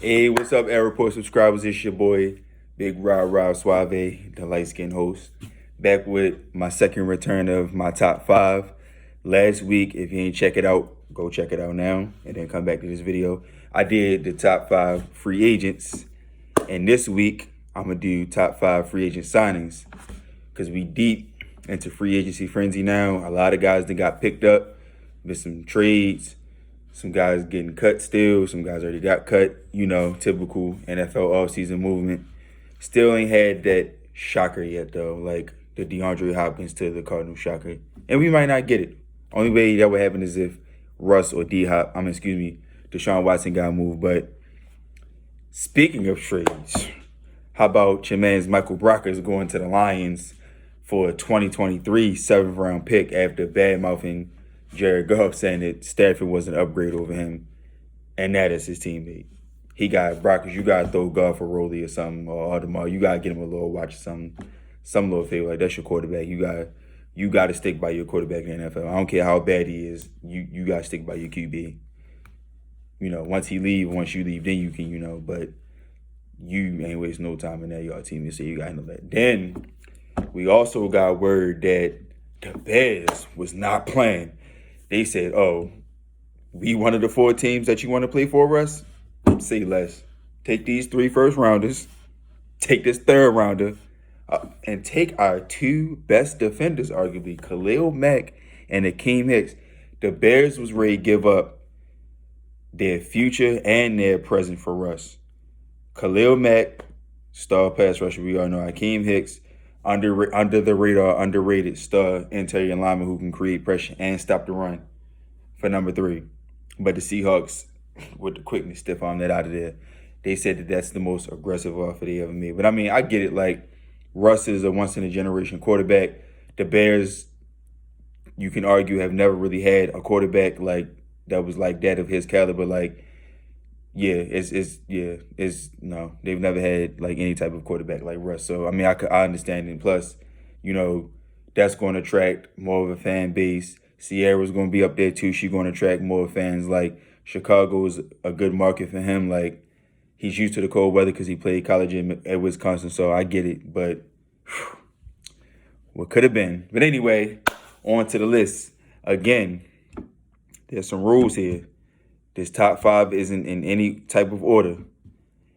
Hey, what's up, Airport subscribers? It's your boy, Big Rob Suave, the light skinned host. Back with my second return of my top five. Last week, if you ain't check it out, go check it out now and then come back to this video. I did the top five free agents. And this week, I'm going to do top five free agent signings because we deep into free agency frenzy now. A lot of guys that got picked up with some trades. Some guys getting cut still. Some guys already got cut. You know, typical NFL offseason movement. Still ain't had that shocker yet, though. Like the DeAndre Hopkins to the Cardinals shocker. And we might not get it. Only way that would happen is if Russ or Deshaun Watson got moved. But speaking of trades, how about your man's Michael Brockers going to the Lions for a 2023 7th round pick after bad-mouthing Jared Goff saying that Stafford was an upgrade over him, and that is his teammate. He got Brockers. You gotta throw Goff a rollie or something, or Audemars. You gotta get him a little watch or something, some little favor. Like that's your quarterback. You gotta stick by your quarterback in the NFL. I don't care how bad he is. You gotta stick by your QB. You know, once you leave, then you can, but you ain't waste no time in that y'all team. So you gotta know that. Then we also got word that the Bears was not playing. They said, oh, we one of the 4 teams that you want to play for us? Say less. Take these 3 first rounders, take this 3rd rounder, and take our 2 best defenders, arguably, Khalil Mack and Akeem Hicks. The Bears was ready to give up their future and their present for us. Khalil Mack, star pass rusher, we all know. Akeem Hicks, under the radar, underrated star interior lineman who can create pressure and stop the run for number 3. But the Seahawks, with the quickness, stiff arm that out of there. They said that that's the most aggressive offer they ever made. But I mean, I get it. Like, Russ is a once-in-a-generation quarterback. The Bears, you can argue, have never really had a quarterback like that was like that of his caliber. Like, no, they've never had like any type of quarterback like Russ. So I mean, I understand it. Plus, that's going to attract more of a fan base. Sierra's going to be up there too. She's going to attract more fans. Like Chicago is a good market for him. Like he's used to the cold weather because he played college at Wisconsin. So I get it. But what could have been. But anyway, on to the list. Again, there's some rules here. This top 5 isn't in any type of order.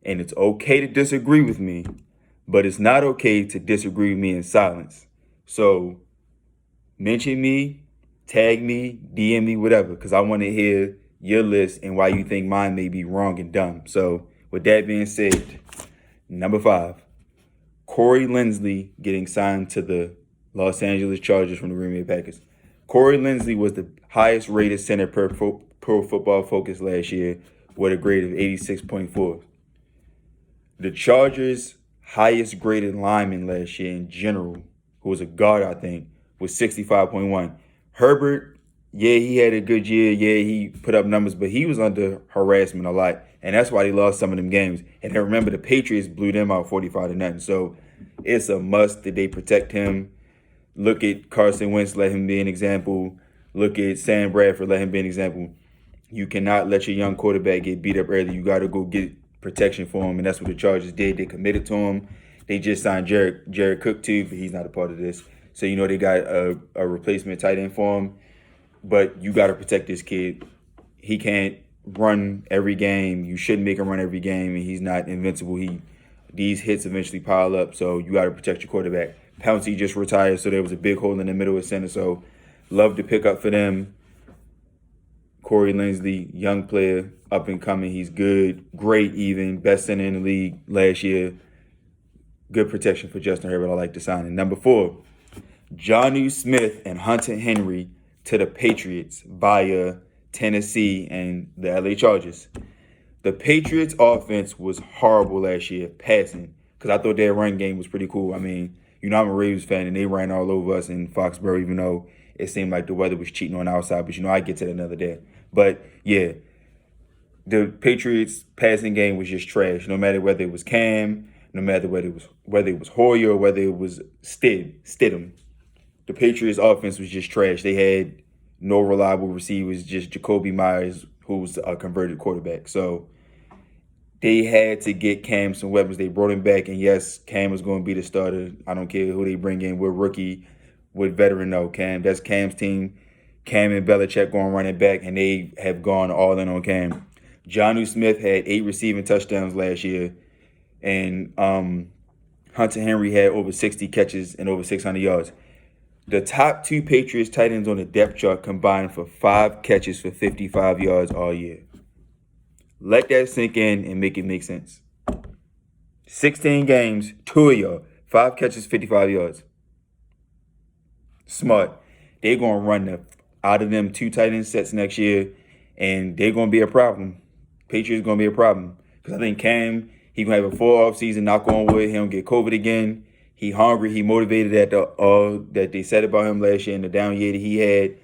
And it's okay to disagree with me, but it's not okay to disagree with me in silence. So mention me, tag me, DM me, whatever, because I want to hear your list and why you think mine may be wrong and dumb. So with that being said, number 5, Corey Linsley getting signed to the Los Angeles Chargers from the Green Bay Packers. Corey Linsley was the highest rated center per Pro Football Focus last year with a grade of 86.4. The Chargers' highest graded lineman last year in general, who was a guard, I think, was 65.1. Herbert, yeah, he had a good year. Yeah, he put up numbers, but he was under harassment a lot. And that's why they lost some of them games. And then remember, the Patriots blew them out 45-0. So it's a must that they protect him. Look at Carson Wentz, let him be an example. Look at Sam Bradford, let him be an example. You cannot let your young quarterback get beat up early. You got to go get protection for him, and that's what the Chargers did. They committed to him. They just signed Jared Cook, too, but he's not a part of this. So, they got a replacement tight end for him. But you got to protect this kid. He can't run every game. You shouldn't make him run every game, and he's not invincible. These hits eventually pile up, so you got to protect your quarterback. Pouncey just retired, so there was a big hole in the middle of center, so love to pick up for them. Corey Linsley, young player, up and coming. He's good, great even, best center in the league last year. Good protection for Justin Herbert. I like the signing. Number 4, Jonnu Smith and Hunter Henry to the Patriots via Tennessee and the LA Chargers. The Patriots offense was horrible last year, passing, because I thought their run game was pretty cool. I mean, I'm a Ravens fan, and they ran all over us in Foxborough, even though it seemed like the weather was cheating on our side. But, I get to that another day. But, yeah, the Patriots' passing game was just trash. No matter whether it was Cam, no matter whether it was Hoyer or whether it was Stidham. The Patriots' offense was just trash. They had no reliable receivers, just Jacoby Myers, who's a converted quarterback. So they had to get Cam some weapons. They brought him back, and yes, Cam was going to be the starter. I don't care who they bring in. With rookie, with veteran, no. Cam, that's Cam's team. Cam and Belichick going running back, and they have gone all in on Cam. Jonnu Smith had 8 receiving touchdowns last year, and Hunter Henry had over 60 catches and over 600 yards. The top 2 Patriots tight ends on the depth chart combined for 5 catches for 55 yards all year. Let that sink in and make it make sense. 16 games, 2 of y'all, 5 catches, 55 yards. Smart. They're going to run out of them 2 tight end sets next year, and they're going to be a problem. Patriots going to be a problem. Because I think Cam, he going to have a full offseason, knock on wood. He don't get COVID again. He hungry. He motivated at that they said about him last year in the down year that he had.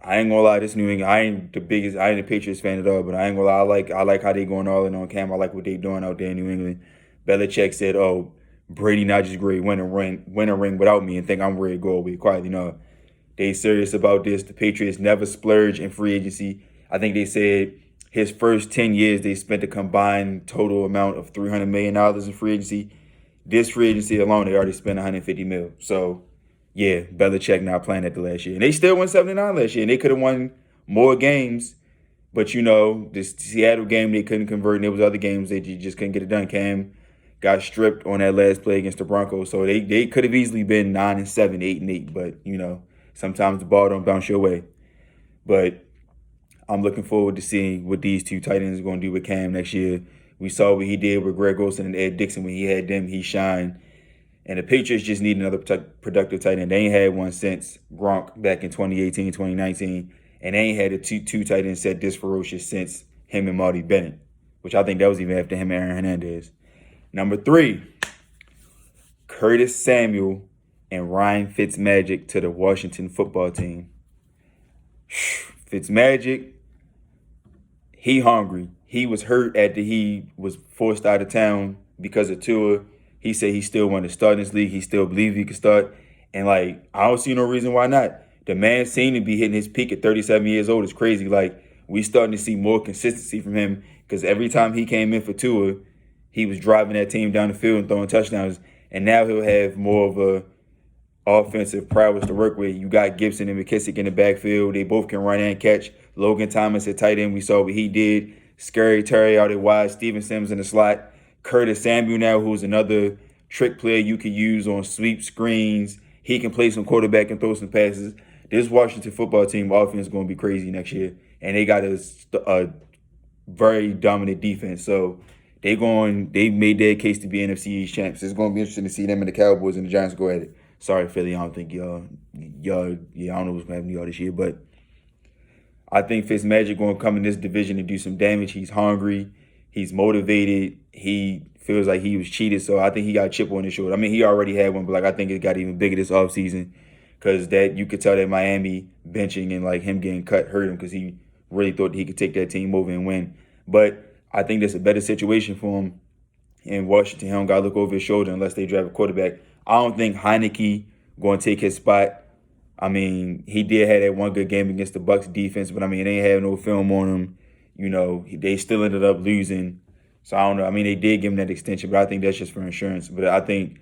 I ain't gonna lie, this New England, I ain't the Patriots fan at all, but I ain't gonna lie, I like how they going all in on Cam. I like what they doing out there in New England. Belichick said, "Oh, Brady not just great win a ring without me and think I'm ready to go away quietly." No, they serious about this. The Patriots never splurge in free agency. I think they said his first 10 years they spent a combined total amount of $300 million in free agency. This free agency alone, they already spent $150 million. So. Yeah, Belichick not playing at the last year. And they still won 79 last year. And they could have won more games. But, this Seattle game, they couldn't convert. And there was other games that you just couldn't get it done. Cam got stripped on that last play against the Broncos. So they could have easily been 9-7, 8-8. But, sometimes the ball don't bounce your way. But I'm looking forward to seeing what these 2 tight ends are going to do with Cam next year. We saw what he did with Greg Olsen and Ed Dixon. When he had them, he shined. And the Patriots just need another productive tight end. They ain't had one since Gronk back in 2018, 2019. And they ain't had a two tight end set this ferocious since him and Marty Bennett, which I think that was even after him and Aaron Hernandez. Number 3, Curtis Samuel and Ryan Fitzmagic to the Washington football team. Fitzmagic, he hungry. He was hurt after he was forced out of town because of Tua. He said he still wanted to start in this league. He still believed he could start. And, I don't see no reason why not. The man seemed to be hitting his peak at 37 years old. It's crazy. We starting to see more consistency from him because every time he came in for Tua, he was driving that team down the field and throwing touchdowns. And now he'll have more of a offensive prowess to work with. You got Gibson and McKissick in the backfield. They both can run and catch. Logan Thomas at tight end. We saw what he did. Scary Terry out at wide. Steven Sims in the slot. Curtis Samuel now, who's another trick player you can use on sweep screens. He can play some quarterback and throw some passes. This Washington football team offense is going to be crazy next year. And they got a very dominant defense. So they made their case to be NFC East champs. It's going to be interesting to see them and the Cowboys and the Giants go at it. Sorry, Philly, I don't think y'all, I don't know what's going to happen to y'all this year. But I think Fitzmagic going to come in this division and do some damage. He's hungry. He's motivated. He feels like he was cheated, so I think he got a chip on his shoulder. I mean, he already had one, but I think it got even bigger this offseason because that you could tell that Miami benching and him getting cut hurt him because he really thought he could take that team over and win. But I think there's a better situation for him in Washington. He don't got to look over his shoulder unless they draft a quarterback. I don't think Heineke going to take his spot. I mean, he did have that one good game against the Bucs defense, but they ain't have no film on him. They still ended up losing. So I don't know. They did give him that extension, but I think that's just for insurance. But I think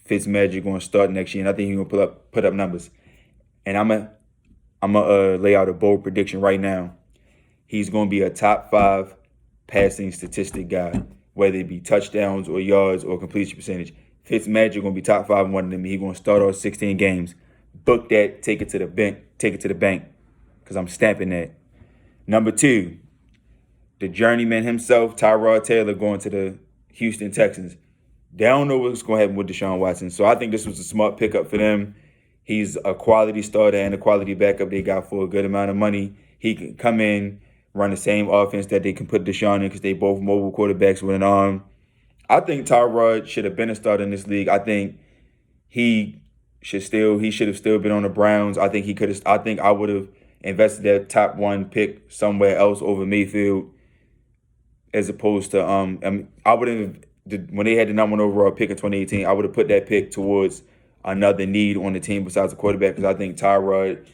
Fitzmagic going to start next year, and I think he's going to put up numbers. And I'm gonna lay out a bold prediction right now. He's going to be a top 5 passing statistic guy, whether it be touchdowns or yards or completion percentage. Fitzmagic going to be top 5 in one of them. He's going to start off 16 games. Book that. Take it to the bank, because I'm stamping that. Number 2. The journeyman himself, Tyrod Taylor, going to the Houston Texans. They don't know what's going to happen with Deshaun Watson. So I think this was a smart pickup for them. He's a quality starter and a quality backup they got for a good amount of money. He can come in, run the same offense that they can put Deshaun in because they both mobile quarterbacks with an arm. I think Tyrod should have been a starter in this league. I think he should have still been on the Browns. I think I would have invested that top 1 pick somewhere else over Mayfield. As opposed to, I would have, when they had the number 1 overall pick in 2018, I would have put that pick towards another need on the team besides the quarterback because I think Tyrod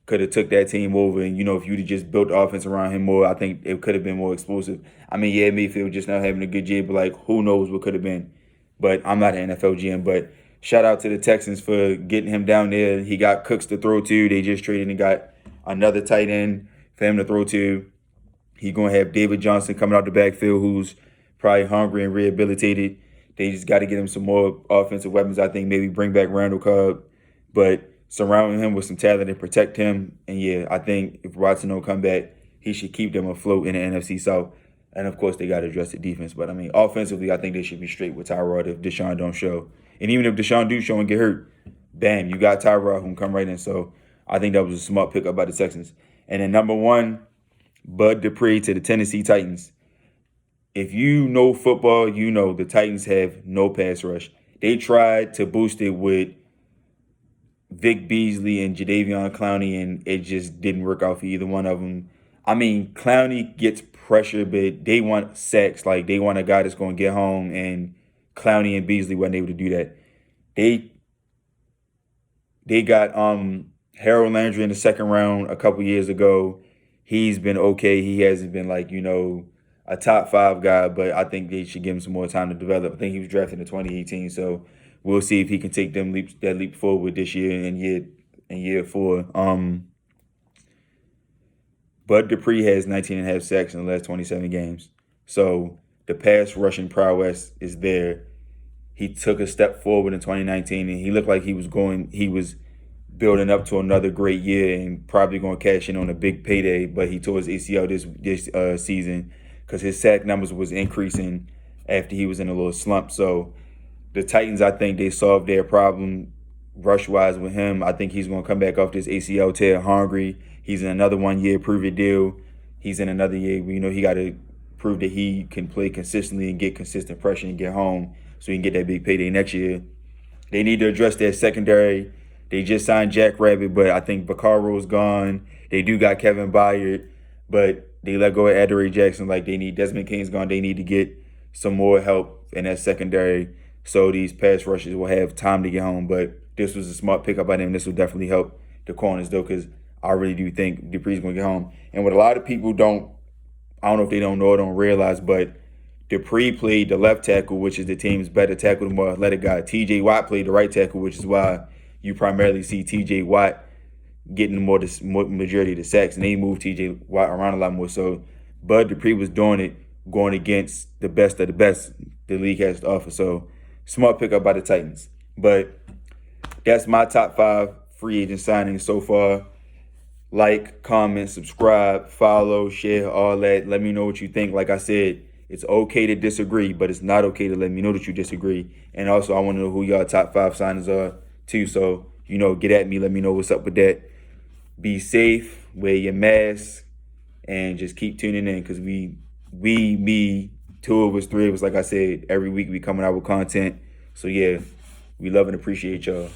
could have took that team over. And, if you'd have just built the offense around him more, I think it could have been more explosive. I mean, yeah, Mayfield just not having a good year, but, like, who knows what could have been. But I'm not an NFL GM. But shout out to the Texans for getting him down there. He got Cooks to throw to. They just traded and got another tight end for him to throw to. He's going to have David Johnson coming out the backfield, who's probably hungry and rehabilitated. They just got to get him some more offensive weapons. I think maybe bring back Randall Cobb, but surround him with some talent and protect him. And, yeah, I think if Watson don't come back, he should keep them afloat in the NFC South. And, of course, they got to address the defense. But, I mean, offensively, I think they should be straight with Tyrod if Deshaun don't show. And even if Deshaun do show and get hurt, bam, you got Tyrod who can come right in. So I think that was a smart pickup by the Texans. And then number one, Bud Dupree to the Tennessee Titans. If you know football, you know the Titans have no pass rush. They tried to boost it with Vic Beasley and Jadeveon Clowney, and it just didn't work out for either one of them. I mean, Clowney gets pressure, but they want sacks. Like, they want a guy that's going to get home, and Clowney and Beasley wasn't able to do that. They got Harold Landry in the second round a couple years ago. He's been okay. He hasn't been like, a top 5 guy, but I think they should give him some more time to develop. I think he was drafted in 2018, so we'll see if he can take that leap forward this year and year 4. Bud Dupree has 19.5 sacks in the last 27 games. So the pass rushing prowess is there. He took a step forward in 2019, and he looked like he was building up to another great year and probably going to cash in on a big payday, but he tore his ACL this season because his sack numbers was increasing after he was in a little slump. So the Titans, I think they solved their problem rush-wise with him. I think he's going to come back off this ACL tear hungry. He's in another 1-year prove-it deal. He's in another year where, he got to prove that he can play consistently and get consistent pressure and get home so he can get that big payday next year. They need to address their secondary. They just signed Jack Rabbit, but I think Vaccaro's gone. They do got Kevin Byard, but they let go of Adoree Jackson. Like, they need Desmond King's gone. They need to get some more help in that secondary so these pass rushers will have time to get home. But this was a smart pickup by them. This will definitely help the corners, though, because I really do think Dupree's going to get home. And what a lot of people I don't know if they don't know or don't realize, but Dupree played the left tackle, which is the team's better tackle, the more athletic guy. T.J. Watt played the right tackle, which is why you primarily see T.J. Watt getting more majority of the sacks, and they moved T.J. Watt around a lot more. So Bud Dupree was doing it, going against the best of the best the league has to offer. So smart pickup by the Titans. But that's my top 5 free agent signings so far. Like, comment, subscribe, follow, share, all that. Let me know what you think. Like I said, it's okay to disagree, but it's not okay to let me know that you disagree. And also, I want to know who y'all top 5 signings are too. So, get at me. Let me know what's up with that. Be safe, wear your mask, and just keep tuning in because me, 2 of us, 3 of us, like I said, every week we coming out with content. So, yeah, we love and appreciate y'all.